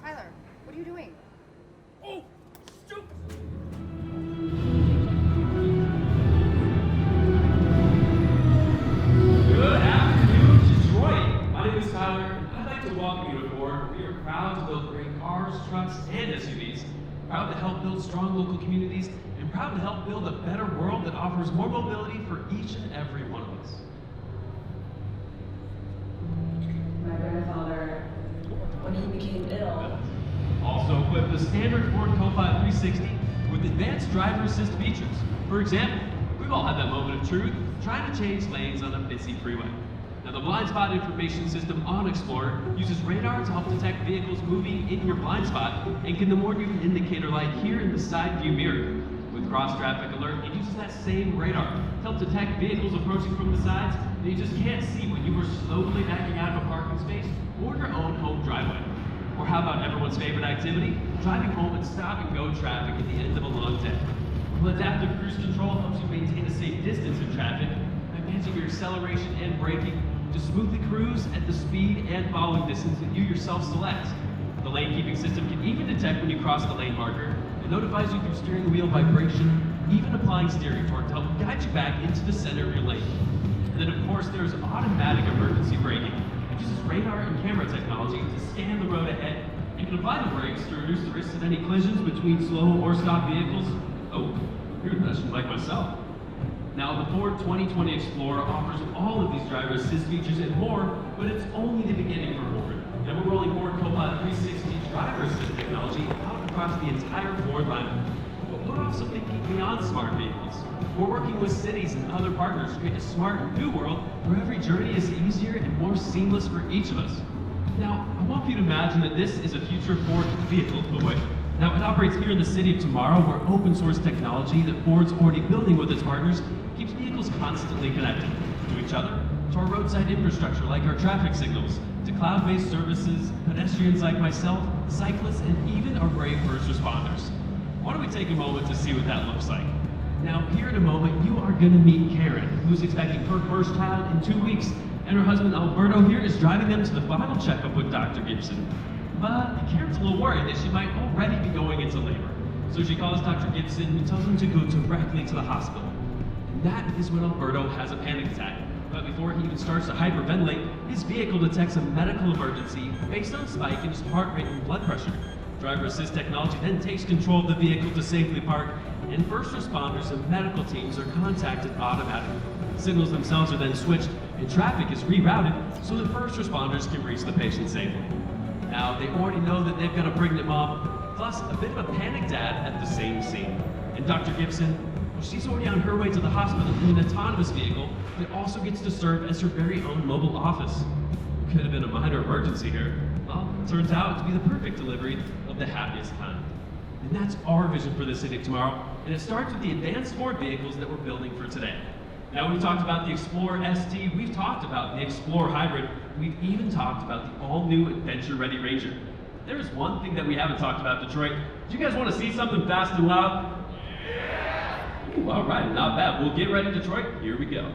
Tyler, what are you doing? Oh, stupid! Good afternoon, Detroit. My name is Tyler, and I'd like to welcome you aboard. We are proud to build great cars, trucks, and SUVs. Proud to help build strong local communities, and proud to help build a better world that offers more mobility for each and every one of us. My grandfather, when he became ill, Also equipped the standard Ford Copilot 360 with advanced driver assist features. For example, we've all had that moment of truth trying to change lanes on a busy freeway. Now, the blind spot information system on Explorer uses radar to help detect vehicles moving in your blind spot and can warn you an indicator light here in the side view mirror. With cross-traffic alert, it uses that same radar to help detect vehicles approaching from the sides that you just can't see when you were slowly backing out of a parking space or your own home driveway. Or how about everyone's favorite activity, driving home in stop-and-go traffic at the end of a long day? Well, adaptive cruise control helps you maintain a safe distance in traffic by managing your acceleration and braking to smoothly cruise at the speed and following distance that you yourself select. The lane-keeping system can even detect when you cross the lane marker. It notifies you through steering wheel vibration, even applying steering torque to help guide you back into the center of your lane. And then, of course, there's automatic emergency braking. It uses radar and camera technology to scan the road ahead and can apply the brakes to reduce the risk of any collisions between slow or stop vehicles. Oh, you're a pedestrian like myself. Now, the Ford 2020 Explorer offers all of these driver assist features and more, but it's only the beginning for Ford. And we're rolling Ford Copilot 360 driver assist technology out across the entire Ford lineup. But we're also thinking beyond smart vehicles. We're working with cities and other partners to create a smart new world where every journey is easier and more seamless for each of us. Now, I want you to imagine that this is a future Ford vehicle, but wait. Now, it operates here in the city of tomorrow, where open source technology that Ford's already building with its partners keeps vehicles constantly connected to each other, to our roadside infrastructure like our traffic signals, to cloud-based services, pedestrians like myself, cyclists, and even our brave first responders. Why don't we take a moment to see what that looks like? Now, here in a moment, you are going to meet Karen, who's expecting her first child in 2 weeks, and her husband Alberto here is driving them to the final checkup with Dr. Gibson. But Karen's a little worried that she might already be going into labor. So she calls Dr. Gibson, who tells them to go directly to the hospital. And that is when Alberto has a panic attack. But before he even starts to hyperventilate, his vehicle detects a medical emergency based on a spike in his heart rate and blood pressure. Driver assist technology then takes control of the vehicle to safely park, and first responders and medical teams are contacted automatically. Signals themselves are then switched, and traffic is rerouted so that first responders can reach the patient safely. Now, they already know that they've got a pregnant mom, plus a bit of a panicked dad at the same scene. And Dr. Gibson, well, she's already on her way to the hospital in an autonomous vehicle that also gets to serve as her very own mobile office. Could have been a minor emergency here. Well, it turns out to be the perfect delivery of the happiest kind. And that's our vision for the city of tomorrow, and it starts with the advanced Ford vehicles that we're building for today. Now, we've talked about the Explorer ST, we've talked about the Explorer Hybrid, we've even talked about the all-new adventure-ready Ranger. There is one thing that we haven't talked about, Detroit. Do you guys want to see something fast and loud? Yeah! Ooh, all right, not bad. Well, get ready, Detroit. Here we go.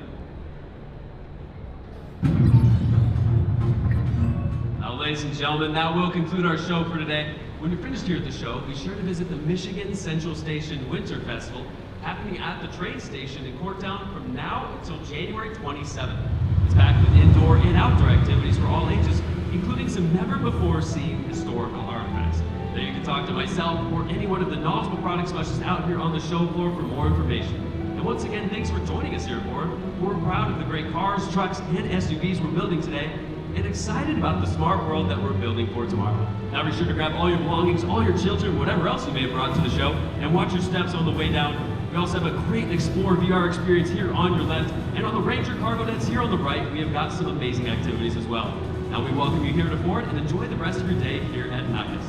Now, ladies and gentlemen, that will conclude our show for today. When you're finished here at the show, be sure to visit the Michigan Central Station Winter Festival, happening at the train station in Corktown from now until January 27th. It's packed with indoor and outdoor activities for all ages, including some never-before-seen historical artifacts. Now, you can talk to myself or any one of the knowledgeable product specialists out here on the show floor for more information. And once again, thanks for joining us here at Ford. We're proud of the great cars, trucks, and SUVs we're building today, and excited about the smart world that we're building for tomorrow. Now be sure to grab all your belongings, all your children, whatever else you may have brought to the show, and watch your steps on the way down. We also have a great Explore VR experience here on your left, and on the Ranger cargo nets here on the right, we have got some amazing activities as well. Now we welcome you here to Ford, and enjoy the rest of your day here at NICUS.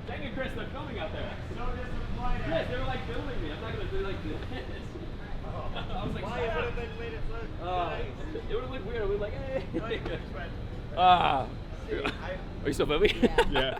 Dang it, Chris, they're filming out there. So disappointed. Yes, they were like filming me. I'm not gonna do like this. I was like, Why would have been made it look nice? it would have looked weird. I would like, hey. No, you could, but Ah. see, Are you still filming? Yeah. Yeah.